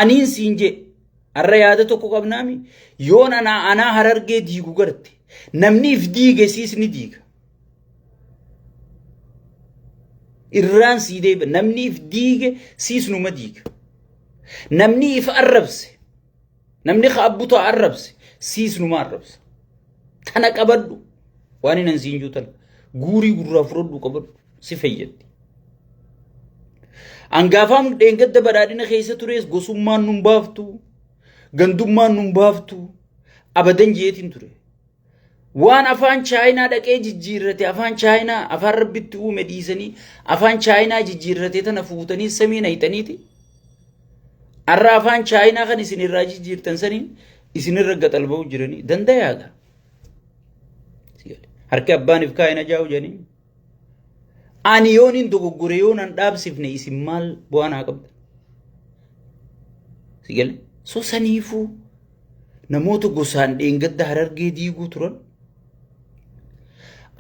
Aniin siin je arra yaada tokko qabnaami yoon anaa harargee diigu garte namni if diige siis ni diiga. Irraan sii deeba namni if diige siis numa diiga. Namni if arrabse namni ka'abbuta arrabse siis numa arrabse. Tana qabadhu waan hin siin juutan guurii gurraa fudhadhu qabadhu si fayyaddi. Angaafam dheengadda badhaadhina keessa tures gosummaan nun baaftu gandummaan nun baaftu abadan jeetiin ture. Waan afaan chaayinaa dhaqee jijjiirrate afaan chaayinaa afaan rabbitti uume dhiisanii afaan chaayinaa jijjiirrate tana fuutanii samii nayitaniiti. Arra afaan chaayinaa kan isinirraa jijjiirtan saniin isinirra gaxalba'u jiranii danda'aaga. Harki abbaaniif kaayina jaa'u jedhanii. Ani yoonin dogoggore yoonan dhaabsifne isin maal bu'aan haa qabda. Sigale so saniifuu namoota gosaan dheengadda harargee diiguu turan.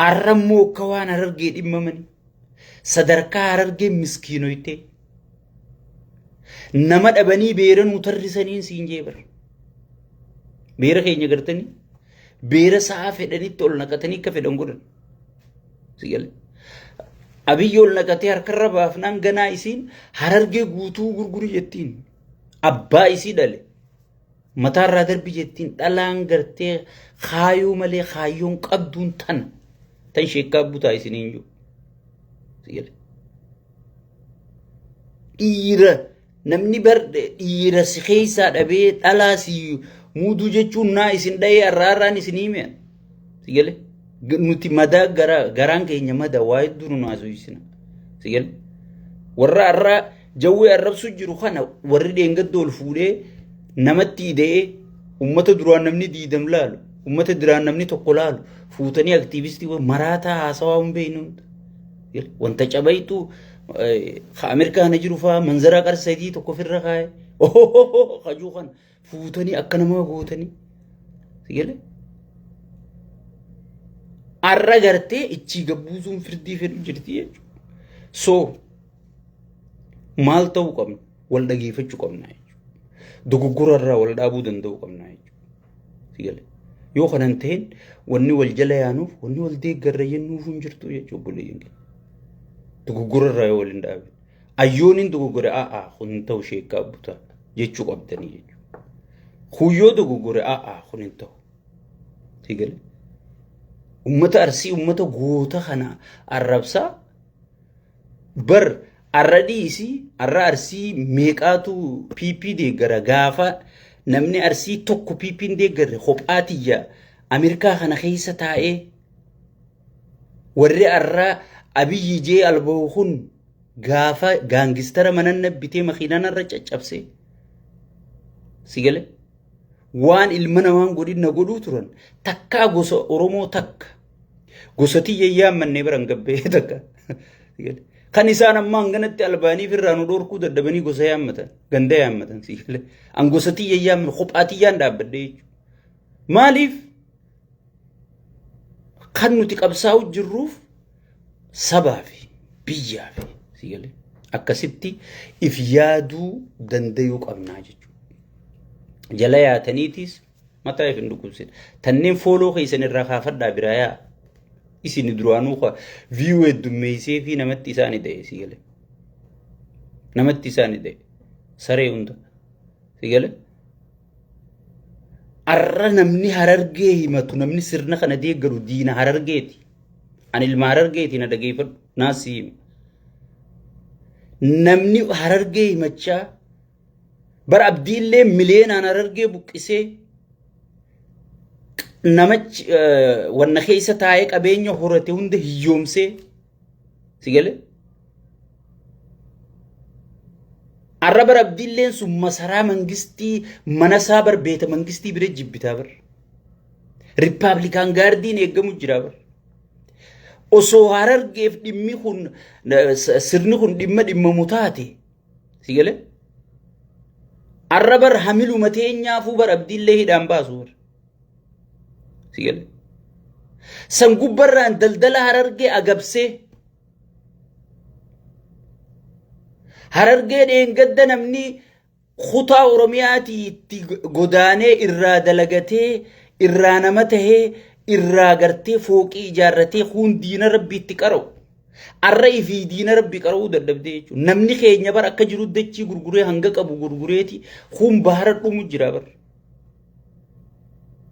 Arrammoo akka waan harargee dhimmamanii sadarkaa harargee miskiinoyte nama dhabanii beera nuu tarrisaniin siin jeebar. Beera keenya gartanii beera sa'a fedhanitti ol naqatanii akka fedhan godhan. Sigale Abiyyi ol naqatee harkarra baafnaan ganaa isiin harargee guutuu gurguri jettiin. Abbaa isii dhale mataarraa darbi jettiin dhalaan gartee kaayuu malee kaayyoon qabduun tana tan sheekkaa butaa isiniin jiru. Dhiira namni barde dhiira si keessaa dhabee dhalaa si muuduu jechuun naa isin dha'ee arraarraan isinii mi'an. Sigale nuti madaa garaan keenya madaa waa hedduu nu naasuyisina. Sigale warra arraa jawwee arrabsu jiru kana warri dheengadda ol fuudhee namatti hidhee ummata duraan namni diidam laalu ummata duraan namni tokko laalu fuutanii aktiivistii maraataa haasawaa hin beeknu. Wanta cabaytu Ameerikaan jiru fa'aa manzara qarsadii tokko firra kaa'e hajuu kana fuutanii akka nama gootanii. Sigale arra gartee ichi gabbuusuun firdii fedhu jirti jechuudha. So maal ta'uu qabna wal dhageeffachuu qabna jechuudha. Dogoggora irraa wal dhaabuu danda'uu qabna jechuudha. Sigale yoo kanan ta'een wanni wal jala yaanuuf wanni wal deeggarra jennuuf hin jirtu jechuudha obboleeyyan. Dogoggora irraa yoo wal hin dhaabne ayyooniin dogoggore kun hin ta'u sheekkaa butaa jechuu qabdanii jechuudha. Kuyyoo dogoggore kun hin ta'u. Sigale ummata arsii ummata goota kana arrabsaa bar arra dhiisii arra arsii meeqaatu PP deeggara gaafa namni arsii tokko PP deeggarre kophaatiyya Ameerikaa kana keessa taa'ee warri arra Abiyyi jee albahu kun gaafa gaangistara mananna bitee makiinaan arra caccabse. Sigale waan ilma namaan godhin na godhuu turan takkaa gosa Oromoo takka gosatii yayyaammannee biran gabbee takka. Kan isaan ammaan ganatti albaaniif irraa nu dhorkuu daddabanii gosa yaammatan ganda yaammatan. Sigale an gosatii yayyaamman kophaatiyyaan dhaabbadde jechuudha. Maaliif kan nuti qabsaa'u jirruuf sabaa fi biyyaa fi sigale akkasitti if yaaduu dandayuu qabnaa jechuudha. Jala yaataniitis mataa if hin dhukkubsine tanneen fooloo keessan irraa kaafadhaa biraa yaa isin duraanuu view heddummeessee fi namatti isaani ta'e sigale namatti isaani ta'e saree hunda sigale arra namni harargee himatu namni sirna kana deeggaru diina harargeeti. An ilma harargeeti na dhageeffadhu naasii hima. Namni harargee himachaa bar abdiillee miliyeenaan harargee buqqisee namachi wanna keessa taa'ee qabeenya horate hunda hiyyoomsee sigale arra bar abdiilleen sun masaraa mangistii manasaa bar beeta mangistii bira jibbitaa bar Rippaabilikaan gaardiin eeggamu jira bar osoo harargeef dhimmi kun sirni kun dhimma mutaate sigale arra bar hamiluma teenyaafuu bar abdiillee hidhaan baasu bar sigale san gubbarraan daldala harargee agabsee harargee dheengadda namni kutaa Oromiyaati itti godaanee irraa dalagatee irraa nama tahee irraa gartee fooqii ijaarratee kun diina rabbii itti qara'u. Arra fi diina rabbii qara'uu dadhabdee jechuudha. Namni keenya bar akka jiru dachii gurguree hanga qabu gurgureeti kun bahara dhumu jira bar.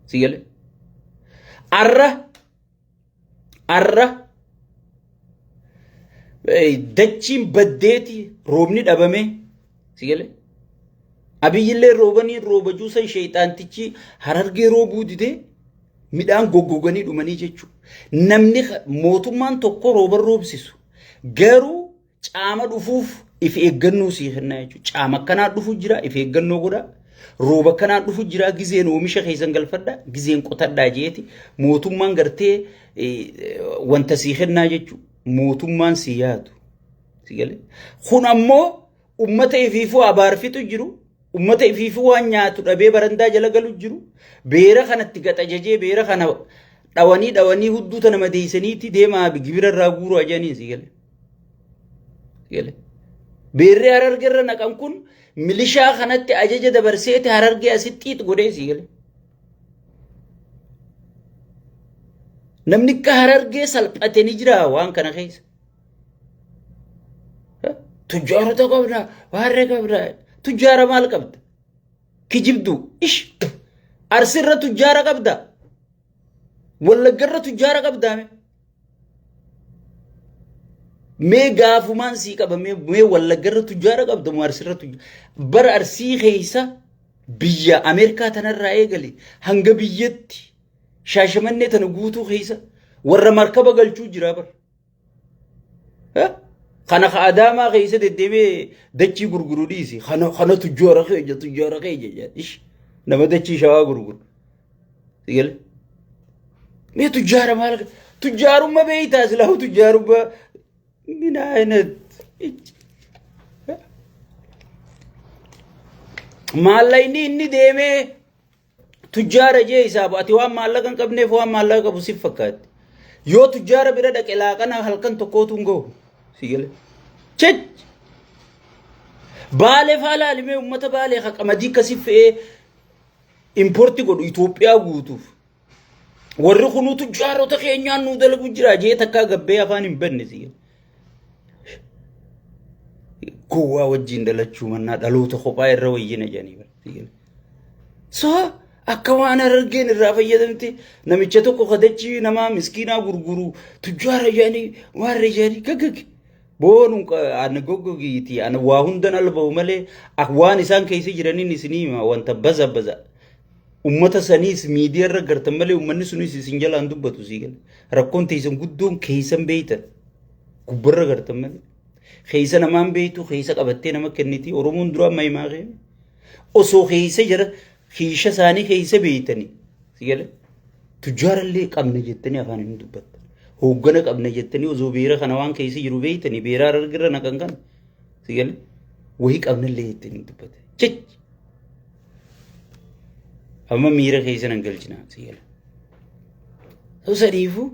Sigale. Arra dachiin baddeeti roobni dhabame. Sigale. Abiyyillee roobanii rooba juusan sheexaantichi Harargee roobuu didee midhaan goggoganii dhumanii jechuudha. Namni mootummaan tokko rooba roobsisu garuu caama dhufuuf if eeggannoo sii kennaa jechuudha. Caama akkanaa dhufu jira if eeggannoo godhaa. Rooba akkanaa dhufu jira gizeen oomisha keessan galfadhaa gizeen qotadhaa jeeti mootummaan gartee wanta sii kennaa jechuudha. Mootummaan sii yaadu. Kun ammoo ummata ifiifuu abaarfitu jiru. Ummata ifiifuu waan nyaatu dhabee barandaa jala galu jiru. Beera kanatti gaxajajee beera kana dhawanii hudduu tana madeessaniiti deemaa gibira irraa guuruu ajaniin sigale. Beerri Harargeerra naqan kun milishaa kanatti ajaja dabarseeti Harargee asitti godhee sigale. Namni akka Harargee salphate ni jira waan kana keessa. Tujjaarota qabna waarree qabna. Tujjaara maal qabda? Kijibdu ish arsirra tujjaara qabda. Wallaggarra tujjaara qabda mee gaafumaan sii qaba mee wallaggarra tujjaara qabda moo arsirra tujjaara bara arsii keessa biyya Ameerikaa tanarraa eegale hanga biyyatti Shaashamannee tana guutuu keessa warra markaba galchuu jira bar. Kana Adaamaa keessa deddeemee dachii gurguru dhiisi. Kana tujjaara keenya ish nama dachii shawaa gurguru. Sigale. Mee tujjaara maal tujjaarummaa beeytaa silaa tujjaarummaa mina ayinat maalla inni deemee tujjaara jee isaa ati waan maallaqa hin qabneef waan maallaqa qabu si fakkaatti. Yoo tujjaara bira dhaqe laaqana halkan tokkootu hin gahu. Sigale. Chech. Baale faala alimee ummata baale qamadii kasi fe'ee importi godhu Itoophiyaa guutuuf. Warri kunu tujjaarota keenyaan nu dalagu jira jee takkaa gabbee afaan hin banne sigale. Gowwaa wajjin dalachuu mannaa dhaloota kophaa irra wayyina jedhanii sigale. So akka waan Harargeen irraa fayyadamte namicha tokko kadachii namaa miskiinaa gurguru tujjaara jedhanii waarre jedhanii gaggage. Boonu ana goggogiiti ana waa hundan albaa'u malee waan isaan keessa jiraniin isinii wanta baza ummata saniis miidiyaa irra gartan malee ummanni sunis isin jalaan dubbatu sigale. Rakkoon teessan guddoon keessan beeytan gubbarra gartan malee keessa namaan beeytu keessa qabattee nama kenniti Oromoon duraan mahimaa kee osoo keessa jira kiisha isaanii keessa beeytanii sigale. Tujjaarallee qabna jettanii afaan hin dubbattan. Hoggana qabna jettanii osoo beera kana waan keessa jiru beeytanii beera Harargeerra naqan kan sigale. Wahii qabnallee jettanii dubbatan. Chech. Amma miira keessa nan galchinaa sigale. Sadiifuu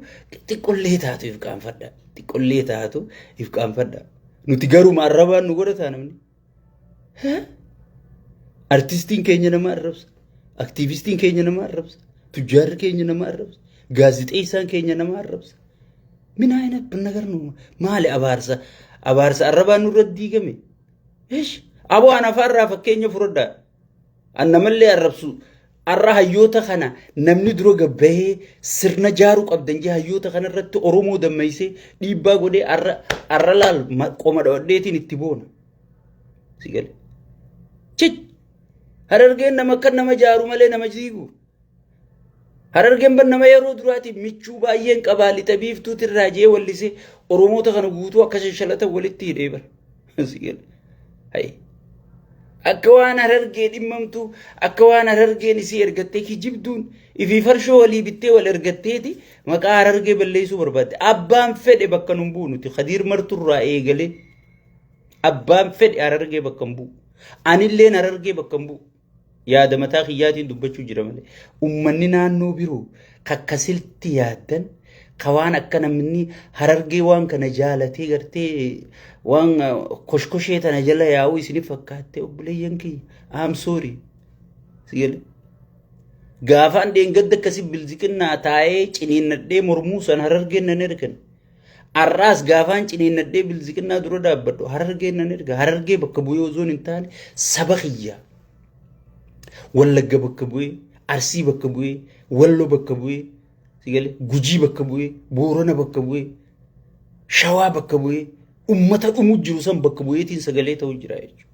xiqqollee taatu if qaanfadha. Xiqqollee taatu if qaanfadha. Nuti garuu arrabaan nu godhataa namni. Artistiin keenya nama arrabsa. Aktiivistiin keenya nama arrabsa. Tujjaarri keenya nama arrabsa. Gaazixeessaan keenya nama arrabsa. Mina ayinat binnagar nu maali abaarsa arrabaan nurra diigame. Ish aboo ana farraa fakkeenya furadhaa. Anna mallee arrabsu arra hayyoota kana namni dura gabbahee sirna jaaruu qabdan jee hayyoota kana irratti Oromoo dammeessee dhiibbaa godhee arra laal qoma dhawadheetiin itti boona. Sigale. Chich. Harargeen nama akka nama jaaru malee nama jiigu. Harargeen ban nama yeroo duraati michuu baay'een qabaa lixa biiftuuti irraa jee wallisee Oromoota kana guutuu akka shashalatan walitti hidhee bara. Sigale. Hayi. Akka waan Harargee dhimmamtu akka waan Harargeen isii ergattee kijibduun ifi farshoo walii bittee wal ergatteeti maqaa Harargee balleessuu barbaadde. Abbaan fedhe bakka nun buunuti Khadiir Marturraa eegalee abbaan fedhe Harargee bakka hin bu'u. Anilleen Harargee bakka hin bu'u. Yaada mataa kiyyaatiin dubbachuu jira malee. Ummanni naannoo biroo kakkasilti yaadan kawaan akka namni Harargee waan kana jaalatee gartee waan koshkoshee tana jala yaa'uu isiniif fakkaatte obboleeyyan kiyya I'm sorry sigale gaafaan deengadda kasi bilziqinaa taa'ee ciniinnadhee mormuu san harargeen nan ergan arraas gaafaan ciniinnadhee bilziqinaa dura dhaabbadhu harargeen nan erga harargee bakka bu'ee ozoon hin taane saba kiyya wallagga bakka bu'ee arsii bakka bu'ee wallo bakka bu'ee sigale gujii bakka bu'ee boorana bakka bu'ee shawaa bakka bu'ee ummata dhumu jiru san bakka bu'eetiin sagalee ta'u jira jechuudha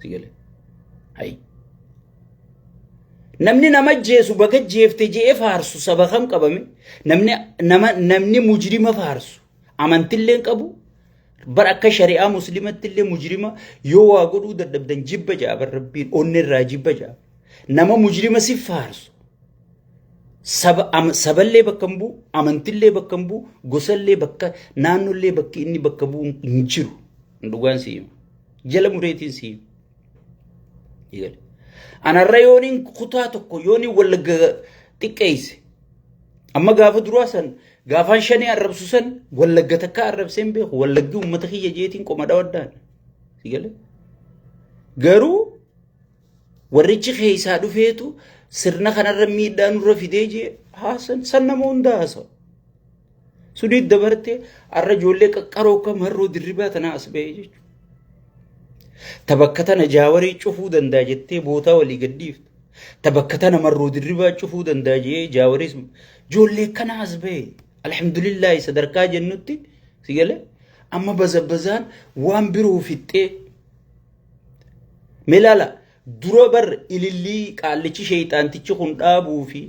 sigale hay namni nama jeesu baga jeefte jee faarsu saba kam qabame namni mujrima faarsu amantilleen qabu bar akka shari'aa muslimattillee mujrima yoo waa godhuu dadhabdan jibba jaabar rabbiin onnerraa jibba jaab nama mujrima si faarsu saballee bakka hin bu'u amantillee bakka hin bu'u gosallee bakka naannollee bakki inni bakka bu'u hin jiru dhugaan siima jala mureetiin siima anarra yooniin kutaa tokko yooniin wallagga xiqqeeyse amma gaafa duraa san gaafaan shanii arrabsu san wallagga takka arrabseen beeku wallaggi ummata kiyya jeetiin qomadha waddaan sigale garuu warrichi keeysaa dhufeetu sirna kanarra miidhaa nurra fidee jee haasan san nama hunda haasa suniit dabarte arra ijoollee qaqqaroo kam harroo dirribaa tanaa as ba'e jechuudha tabakka tana jaawarii cufuu danda'a jettee bootaa walii gaddiiftu tabakka tana marroo dirribaa cufuu danda'a jee jaawariis ijoollee kana as ba'e alhamdulillah sadarkaa jennutti sigale amma bazabbazaan waan biroo fixxee melala dura bar ilillii qaallichi sheeyxaantichi kun dhaabuu fi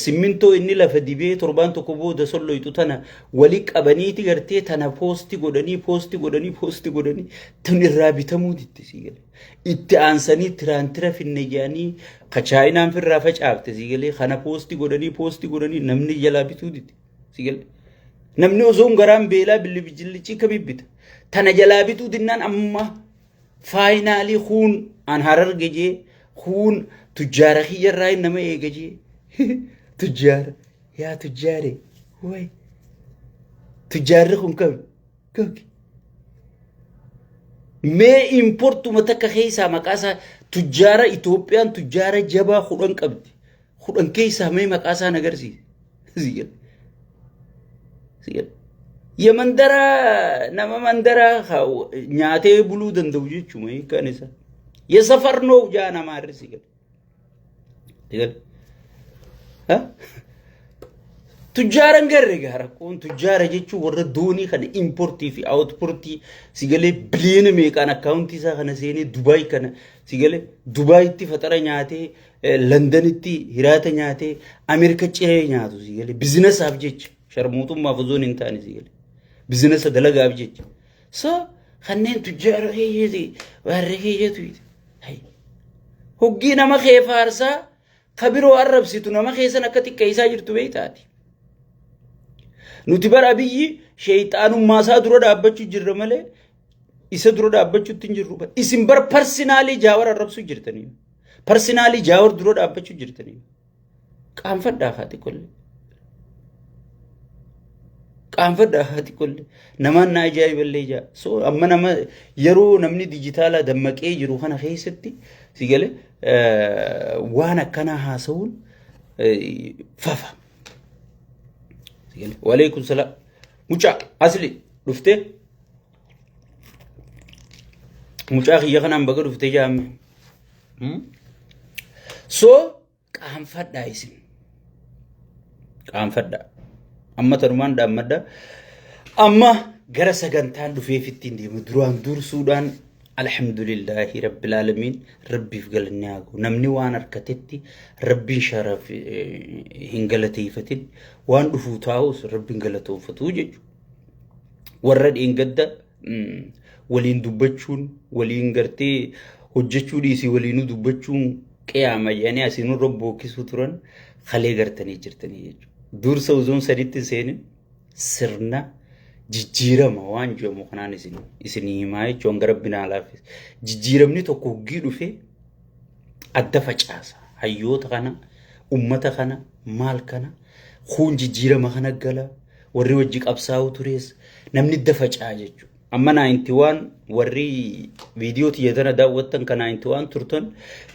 simmintoo inni lafa dibee torbaan tokko booda solloytu tana wali qabaniiti gartee tana poosti godhanii tun irraa bitamuu ditti sigale itti aansanii tiraantira finne jaanii kachaayinaan firraa facaafte sigale kana poosti godhanii namni jalaa bituu ditti sigale namni osoon garaan beelaa bilibijillichi kamibbita tana jalaa bituu dinnaan amma faayinaalii huun an harar geje huun tujjaara kiyyarraa nama eegaje tujjaara yaa tujjaare way tujjaarri kun kabki mee importuma takka keessaa maqaasaa tujjaara Itoophiyaan tujjaara jabaa kudhan qabdi kudhan keessaa mee maqaasaa nagarsiise sigale yamandara nama mandara nyaatee buluu danda'u jechuudha kan isa የሰፈርነው ጃና ማርስ ይገል ቱጃረን ገረጋራ ኮን ቱጃረ ጀቹ ወረ ዶኒ ከነ ኢምፖርት ፊ አውትፑት ሲገለ ቢሊየን ሜቃን አካውንት ይሳ ከነ ሴኔ ዱባይ ከነ ሲገለ ዱባይ ቲ ፈጠረ ኛቴ ለንደን ቲ ሂራተ ኛቴ አሜሪካ ጭሬ ኛቱ ሲገለ ቢዝነስ አብጀች ሸርሙቱም ማፈዞን እንታኒ ሲገለ ቢዝነስ ደለጋ አብጀች ሶ ከነን ቱጃረ ሄየዚ ወረሄየቱ hoggi nama keefaarsa kabiroo arrabsitu nama keessan akka xiqqeessaa jirtu beeytaati nuti bara biyyi sheeyxaanummaa isaa dura dhaabbachuu jirra malee isa dura dhaabbachuutti hin jirru isin bar parsinaalii jaawar arrabsuu jirtanii parsinaalii jaawar dura dhaabbachuu jirtanii qaanfadhaa haati kolle namaan na ajaa'iballee jaa so amma nama yeroo namni dijitaalaa dammaqee jiru kana keessatti sigale waan akkana haasawun fafa sigale waalaikum salaam mucaa asli dhufte mucaa kiyya kanaan baga dhufte jaamme so qaanfadhaa isin qaanfadhaa amma tanumaan dhaammadda amma gara sagantaan dhufeefittiin deemu duraan dursuudhaan alhamdulillahi rabbil alamin rabbiif galanni haa ga'u namni waan harkatetti rabbiin sharaf hin galateeffatin waan dhufuu taa'us rabbiin galatoonfatu jechuudha warra dheengadda waliin dubbachuun waliin gartee hojjechuu dhiisii waliinuu dubbachuun qiyaama jedhanii asiin robbookkisuu turan kalee gartanii jirtanii jechuudha dursa uzoon saditti seenin sirna jijjiirama waan jedhamu kanaan isin himaa jechuun gara binaa laafis jijjiiramni tokko hoggii dhufe adda facaasa hayyoota kana ummata kana maal kana kun jijjiirama kana gala warri wajji qabsaa'u turees namni adda facaa jechuudha amma 91 warri viidiyoo tiyyatana daawwattan ka 91 turtan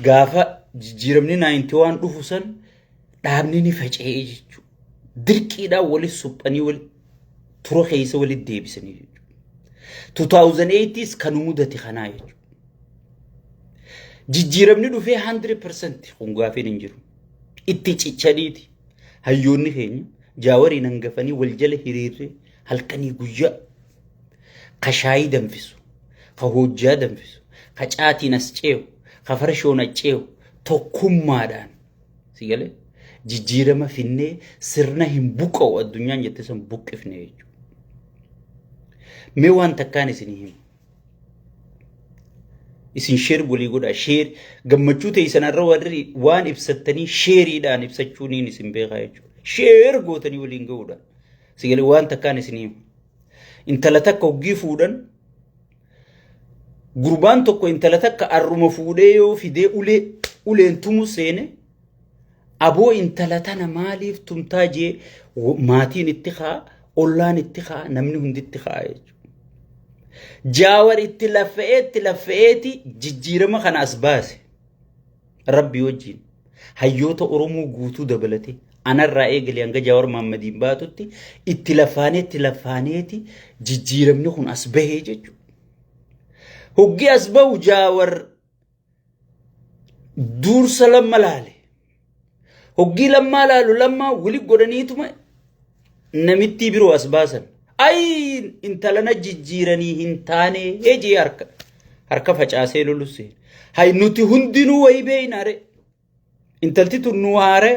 gaafa jijjiiramni 91 dhufu san dhaabni ni faca'ee jechuudha. Dirqiidhaan walit suphanii wal tura keessa walit deebisanii jechuudha. 2008 kan mudate kanaa jechuudha. Jijjiiramni dhufee 100% kun gaafin hin jiru. Itti cichaniiti. Hayyoonni keenya jaawariin hangafanii wal jala hiriirree halkanii guyyaa ka shaayii danfisu, ka hojjaa danfisu, ka caatiin as ceewu, ka farshoon as ceewu tokkummaadhaan si galee jijjiirama finnee sirna hin buqqa'u addunyaan jette san buqqifne jechuudha. Mee waan takkaan isinii himu. Isin sheer walii godhaa sheer gammachuu ta'e sanarra warri waan ibsattanii sheeriidhaan ibsachuuniin isin beekaa jechuudha. Sheer gootanii waliin ga'uudhaan si galee waan takkaan isinii himu. Intala takka hoggii fuudhan gurbaan tokko intala takka arruma fuudhee yoo fidee uleen tumu seene aboo intala tana maaliif tumtaa jee maatiin itti kaa ollaan itti kaa namni hundi itti kaa jechuudha. Jaawar itti laffa'eetti jijjiirama kana as baase rabbi wajjin hayyoota Oromoo guutuu dabalate anarraa eegalee hanga Jaawar Mahammadiin baatutti itti lafaaneetti jijjiiramni kun as bahee jechuudha. Hoggi as bahu Jaawar dursa lamma laale. Hoggi lammaa laalu lammaa wali godhaniituma namitti biroo as baasan. Ay intalana jijjiiranii hin taane ejee harka facaasee lolusse. Hay nuti hundinuu wayi beeynaare. Intalti tun nu haare.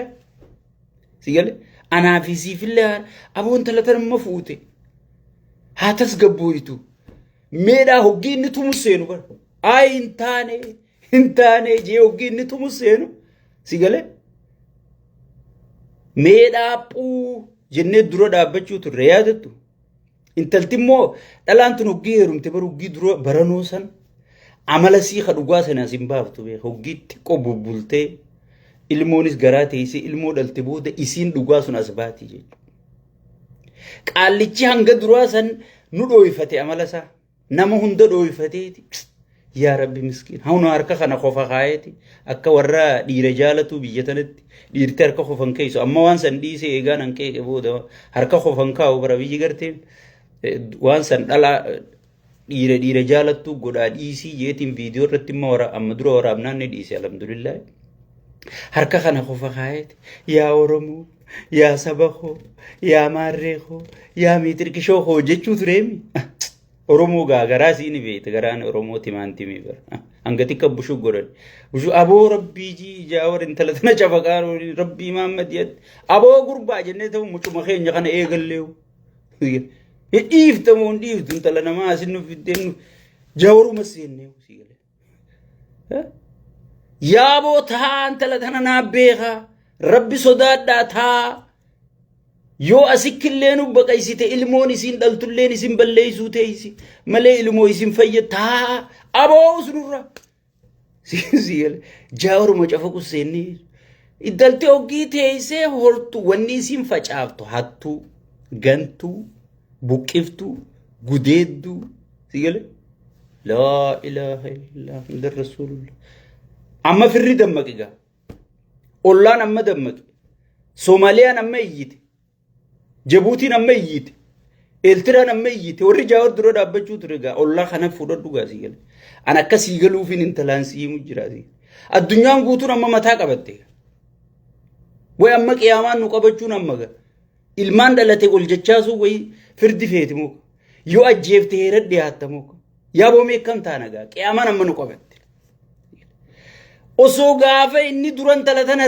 Sigale anaafisiifillee aboon talatan amma fuute. Haatas gabbooyitu. Meedhaa hoggi inni tumuseenu bara. Ay hin taane jee hoggi inni tumuseenu. Sigale meedhaa phuu jennee dura dhaabbachuu turre yaadattu. Intalti immoo dhalaan tun hoggii heerumte bara hoggii dura baranoo san amala sii ka dhugaa sana sin baaftu beeka hoggii xiqqoo bubbultee ilmoonis garaa teessee ilmoo dhalte booda isiin dhugaa sun as baati jechuudha. Qaallichi hanga duraa san nu dhooyfate amala isaa nama hunda dhooyfateeti. Yaa Rabbi miskiin hauna harka kana qofa kaayeeti akka warra dhiira jaalatu biyya tanatti dhiirti harka qofan keeysu amma waan san dhiisee eegaan hanqeeqe booda harka qofan kaa'u bara biyyi garteen waan san dhala dhiira jaalattu godhaa dhiisii jeetiin viidiyoo irratti amma dura waraabnaan ni dhiise alhamdulillah. Harka kana qofa kaayeeti yaa Oromoo yaa saba koo yaa maarree koo yaa miitirkishoo koo jechuu tureemi. Oromoo gaagaraa siini beekte garaan Oromoo timaantimii bara. Hangati akka bushuu godhan. Bushuu aboo rabbii Jaawar intala tana cafaqaan rabbii Mahammad yad. Aboo gurbaa jennee ta'u mucuma keenya kana eegalleewu. Dhiiftamoo dhiiftu intala namaa asin nu fiddeen Jaawaruma seenneewu sigale. Yaaboo taa intala tana naa beekaa rabbi sodaadhaa taa. Yoo asikilleen baqaysite ilmoon isin dhaltulleen isin balleeysuu teeysi malee ilmoo isin fayyataa aboo sunurra sigale Jaawaruma cafaqu seennee iddalti hoggii teeysee hortu wanni isin facaaftu hattuu gantuu buqqiftuu gudeedduu sigale laa ilaaha illallaa muhammadur rasuulullah. Amma firri dammaqigaa ollaan amma dammaqe Soomaaliyaan amma iyyite Jabuutiin amma iyyite Eeltiraan amma iyyite warri Jaawar dura dhaabbachuu ture gaa ollaa kana fudhadhu gaa sigale an akka siigaluufin intalaan siimu jiraati. Addunyaan guutuun amma mataa qabatte way amma qiyaamaan nu qabachuun amma gaa ilmaan dhalate ol jechaasuu way firdi feeti muka yoo ajjeefte heera dhiyaatta muka yaa boomee kam taana gaa qiyaamaan amma nu qabatte. Osoo gaafa inni duran talatan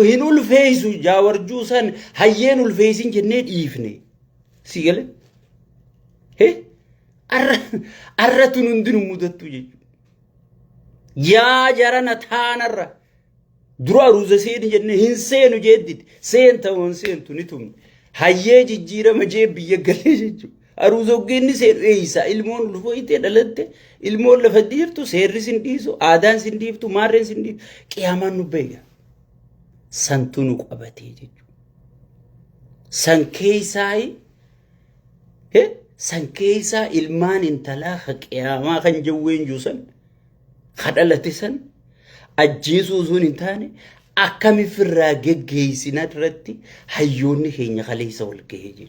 hin ulfeeysu Jaawar juusan hayyeen ulfeeysin jennee dhiifne sigale arra tun hundinu mudattu jechuudha. Yaa jarana taanarra dura aruuza seeni jennee hin seenu jeedditi seentamoon seentu ni tumne hayyee jijjiirama jee biyya galee jechuudha. Aruuza hoggeeni seerreeysa ilmoon ulfooyitee dhalatte ilmoon lafa dhiiftu seerri sin dhiisu aadaan sin dhiiftu maarreen sin dhiiftu qiyaamaan nu beeka santu nu qabatee jechuudha. San keessaayi سنكيسا إلمان انتلا خكيا ما خن جوين جوسن خدلتسن أجيسو زون انتاني أكمل في الراجع جيسينات رتي حيوني هي خليسة والكهجج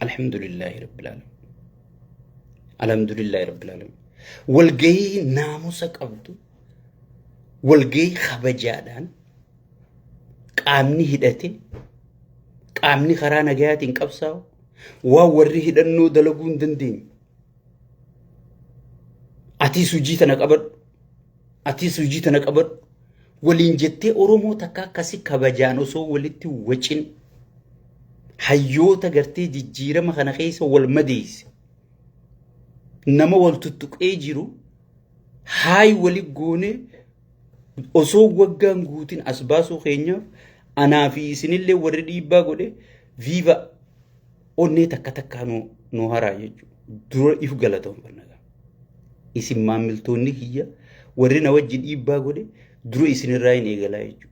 الحمد لله رب العالمين الحمد لله رب العالمين والجي ناموسك أبدو والجي خبجادان قامني هدتي قامني خرانا جات إنكبساو ووريه دنو دلقون دندين أتي سجيتنا كبر أتي سجيتنا كبر ولين جتة أورومو تكا كسي كبجانو سو ولتي وچين حيوتا غرتي جيجيرا مخانا خيس والمديس نما والتتوك ايجيرو هاي ولي قوني أسو وقان قوتين أسباسو خينيا أنا في سنين اللي وردي باقو دي فيفا أوني تكا تكا نو هارا يجو درو إفو غلطون برنغا اسم ماملتوني هي ورنا وجين إباقو دي درو اسن الرأيين إيقلا يجو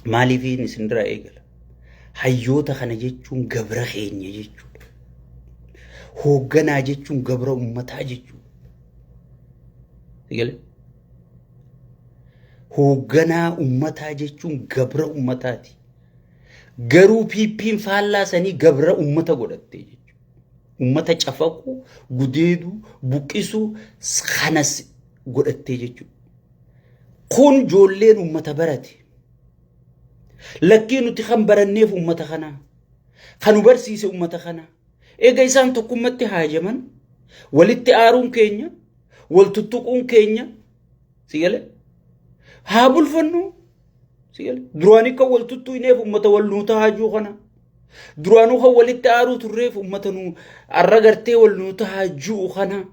مالي فين اسن الرأي إيقلا حيوتا خانا جيچون غبرا خينيا جيچو هوغانا جيچون غبرا أمتا جيچو إيقلا هوغانا أمتا جيچون غبرا أمتاتي غرو بيبين فالا ساني غبرا أمتا قدرتي جيچو أمتا چفاقو غديدو بوكيسو خانس قدرتي جيچو كون جولين أمتا براتي لكن تخم برنيف أمتا خنا خنو برسيس أمتا خنا إيجا إسان تقومت هاجمان ولتآرون كينيا ولتتقون كينيا سيالي هابو الفنو سيالي دراني كا ولتتو إنيف أمتا والنوتا هاجو خنا درانو خا ولتآرو تريف أمتا نو الرغرتي والنوتا هاجو خنا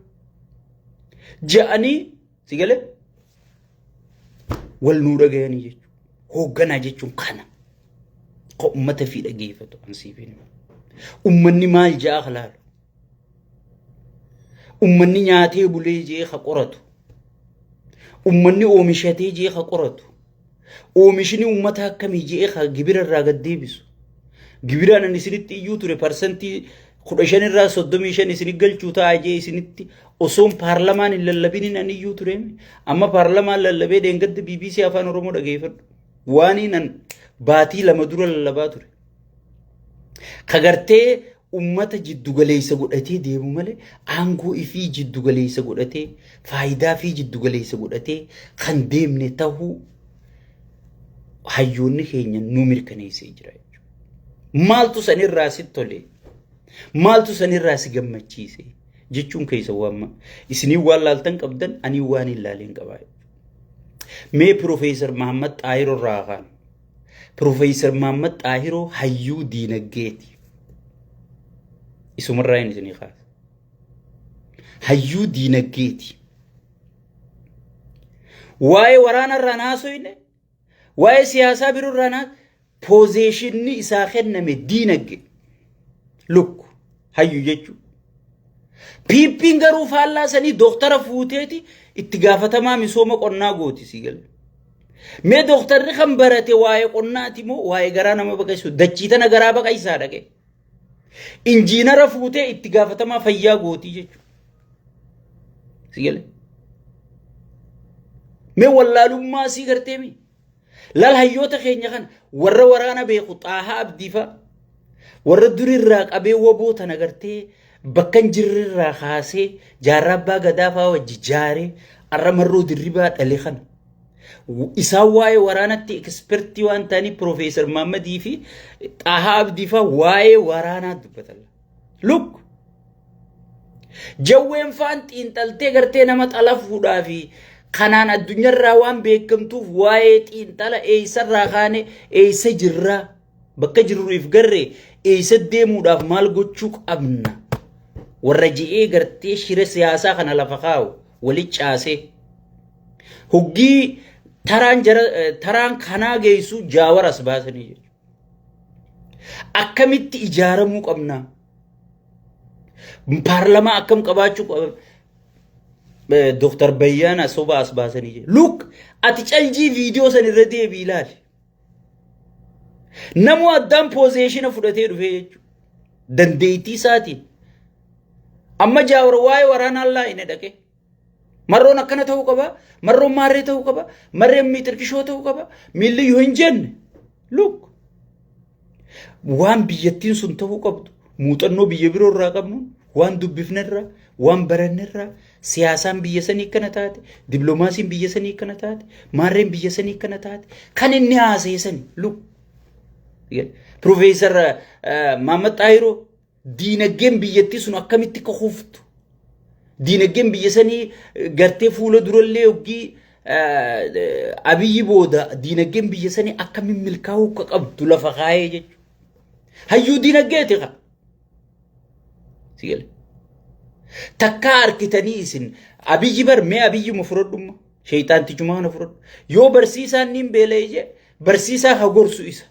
جاءني سيالي والنورا جاني جيجو هوغانا جيجون خنا قو أمتا في دقيفتو أنسيبين أمني مال جاء خلال أمني نياتي بولي جي خقرتو أمني أومشاتي جي خقرتو أومشني أمتا كمي جي خا جبير الراغد ديبسو جبير أنا نسنتي يوتوري برسنتي خدشان الراس صدميشان نسنقل جوتا عجي سنتي أصوم برلمان اللبين أني يوتوري أما برلمان اللبين دينقد بي بي سي أفان رومو دقيفر واني نن باتي لمدور اللباتوري خغرتي أمتا جدو غليسا قدتي ديبو مالي آنغو إفي جدو غليسا قدتي فايدا في جدو غليسا قدتي خنديمني تاهو حيوني خينيا نومير كنيسي جراي مالتو سني راسي تولي مالتو سني راسي غمچيسي جيچون كيسا واما اسني والالتن قبدن اني واني لالين قباي مي بروفيسور محمد طاهر الراغان بروفيسور محمد طاهر حيو دينغيتي اسم الراين سني خاص حيو دينغيتي واي ورانا الراناسو إنه واي سياسة بيرو الرانا بوزيشني إساخن نمي دينغي لوك حيو جيجو بيبين غرو فالا سني دكتور فوتيتي اتغافة ما مسوما قرنا غوتي سيگل مي دكتور رخم براتي واي قرنا تيمو واي غرانا ما بقيسو دچيتنا غرا بقيسا دقه انجينر فوتي اتغافة ما فيا غوتي جيجو سيگل مي والله ما سيغرتي مي لال هيوتا خينيا خان ور ورانا بيخو طاها ابديفا ور دري راق ابي وبوتا نغرتي بكن جرر راخاسي جاربا غدافا وججاري ارمرو دريبا دليخن اساواي ورانتي اكسبرتي وانتاني بروفيسور محمد يفي طاها ابديفا واي ورانا دبتل لوك جوين فانت انتلتي غرتي نمت الف ودافي خنان الدنيا راوان بيكمتو وايت انتلا ايسا راخاني ايسا جرا بكا جرو يفقري ايسا ديمو داف مال قوچوك ابنا ورجئي غرتي شير سياسا خنا لفخاو ولي چاسي هگي تران خنا گيسو جاور اسباسني اكمت اجارمو قبنا بارلما اكم قباچو دكتور بيانا صوبا اسباسني لوك اتچلجي فيديو سن ردي بيلال نمو ادم بوزيشن فدته دفه دنديتي ساتي amma jaawar waa'ee waraanaa allaa inni dhaqe marroon akkana ta'uu qaba marroon maarree ta'uu qaba marreen miixirqishoo ta'uu qaba miilli yoo hin jenne look waan biyyattiin sun ta'uu qabdu muuxannoo biyya biroo irraa qabnu waan dubbifnerra waan barannerra siyaasaan biyya sanii kana taate diplomaasiin biyya sanii kana taate maarreen biyya sanii kana taate kan inni haaseessani look Professor Mahammad Tahiroo diinagdeen biyyattii sun akkamitti kuftu diinagdeen biyya sanii gartee fuula durallee hoggii abiyyi booda diinagdeen biyya sanii akkamiin milkaa'uu qabdu lafa kaayee jechuudha. Hayyuu diinagdeeti qa. Sigale. Takka arkitanii isin abiyyi bar mee abiyyi mu fudhadhumma sheeyxaantichuma kana fudhadhu yoo barsiisaan niin beela'e je barsiisaa ha gorsu isa.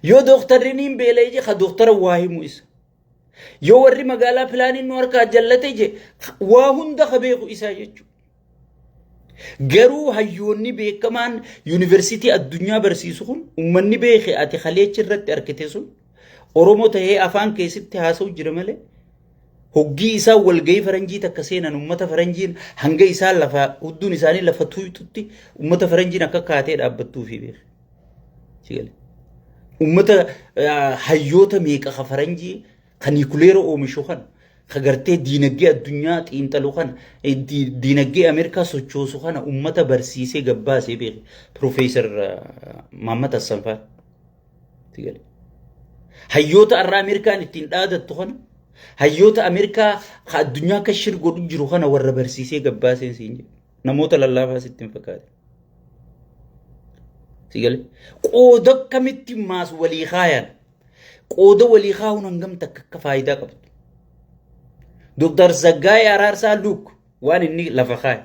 Yoo dooktarri niin beela'e je ha dooktara waa himu isa. Yoo warri magaalaa pilaaniin nu harkaa jallate je waa hunda ha beeku isaa jechuudha. Garuu hayyoonni beekamaan yuunivarsiitii addunyaa barsiisu kun uummanni beeke ati haleechi irratti arkite sun Oromoo ta'ee afaan keessatti haasa'u jira malee hoggii isaa walgahii faranjii takka seenan uummata faranjiin hanga isaa lafa hudduun isaanii lafa tuytutti uummata faranjiin akka kaatee dhaabbattuufi beeke. Sigale. Uummata hayyoota meeqa ka faranjii kan nukuleera oomishu kan kagartee diinagdee addunyaa xiinxaluu kana diinagdee Ameerikaa sochoosu kana uummata barsiisee gabbaasee beeke Professor Mahammad Hassanfaa. Sigale. Hayyoota arraa Ameerikaan ittiin dhaadattu kana hayyoota Ameerikaa addunyaa akka shir godhu jiru kana warra barsiisee gabbaasee siin jedhu namoota lallaafaa sittiin fakkaate. Sigale. Qooda akkamitti maas walii kaayan qooda walii kaa'uun hangam takka akka faayidaa qabdu. Dr. Zaggaayee Araarsaa Luuk waan inni lafa kaa'e.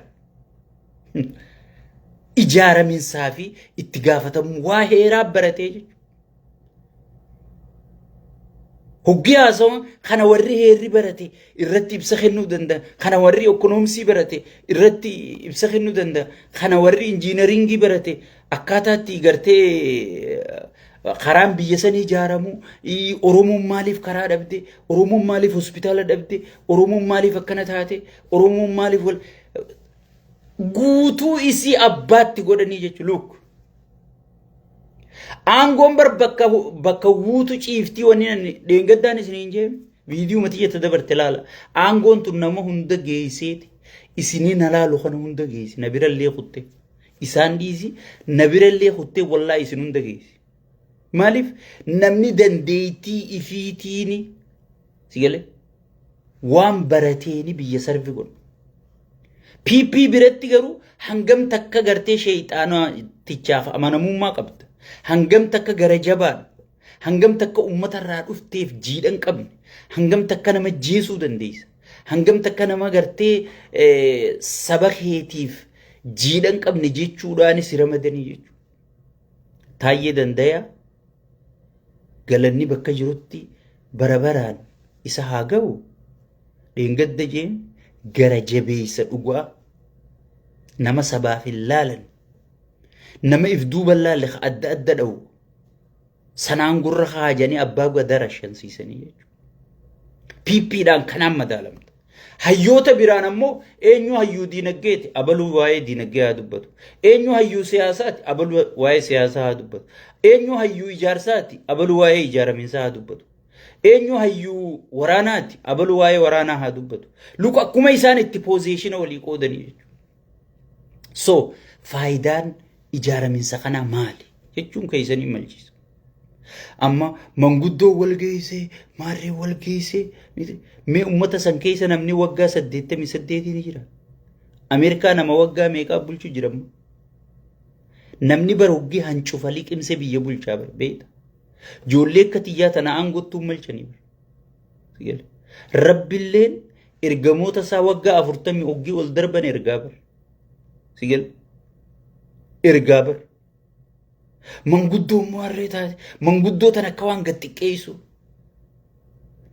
Ijaaraminsaa fi itti gaafatamu waa heeraa baratee jechuudha. Hoggii haasawaa kana warri heerri barate irratti ibsa kennuu danda'a. Kana warri ekonoomsii barate irratti ibsa kennuu danda'a. Kana warri injiinaringii barate akkaataatti gartee karaan biyya sanii ijaaramu Oromoon maaliif karaa dhabde Oromoon maaliif hospitaala dhabde Oromoon maaliif akkana taate Oromoon maaliif wal guutuu isii abbaatti godhanii jechuudha. Look aangoon bar bakka guutuu ciiftii wanni dheengaddaan isiniin jeem viidiyoo matiyya dabarte laala aangoon tun nama hunda geesseeti isiniin halaalu kana hunda geessi na birallee kutte isaan dhiisi na birallee kutte wallaa isin hunda geessi. Maaliif namni dandeettii ifiitiini sigale waan barateeni biyya sarfi godhu. PP biratti garuu hangam takka gartee sheeyxaanaa tichaaf amanamummaa qabda. Hangam takka gara jabaan hangam takka uummata irraa dhufteef jiidhan qabne hangam takka nama jeesuu dandeessa. Hangam takka nama gartee saba keetiif jiidhan qabne jechuudhaanis ramadanii jechuudha. Taayyee dandayaa galanni bakka jirutti barabaraan isa haa ga'u dheengadda jeen gara jabeessa dhugaa nama sabaaf hin laalan nama if duuba laalle adda adda dha'u sanaan gurra haajanii abbaa gadara shansiisanii jechuudha. PPdhaan kanaan madaalamta. Hayyoota biraan ammoo eenyu hayyuu diinagdeeti abaluu waa'ee diinagdee haa dubbatu. Eenyu hayyuu siyaasaati abaluu waa'ee siyaasaa haa dubbatu. Eenyu hayyuu ijaarsaati abaluu waa'ee ijaaraminsaa haa dubbatu. Eenyu hayyuu waraanaati abaluu waa'ee waraanaa haa dubbatu. Luka akkuma isaan itti poozeeshina walii qoodanii jechuudha. So faayidaan ijaaraminsa kanaa maali jechuun keessanii malchiisa. Amma manguddoo wal geessee maarree wal geessee mee uummata san keessa namni waggaa 88 ni jira. Ameerikaa nama waggaa meeqaa bulchu jiramu. Namni bara hoggii hancufa liqimsee biyya bulchaa bara beeta. Ijoollee akka xiyyaa tana aangottuu malchanii bara. Rabbilleen ergamoota isaa waggaa 40 hoggii ol darban ergaa bara. Sigel ergaa bara. Manguddoo maarree taate manguddoo tana akka waan gattiqqeessu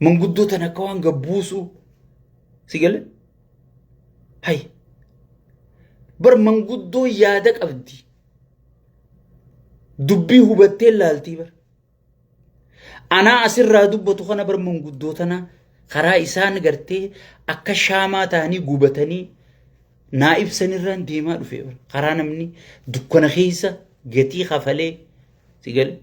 manguddoo tana akka waan gabbuusu sigale hay bar manguddoo yaada qabdi dubbii hubattee laaltii bar anaa asirraa dubbatu kana bar manguddoo tana karaa isaan gartee akka shaamaa ta'anii gubatanii naa ibsanirraan deemaa dhufe karaa namni dukkana keessa gatii kafalee si galee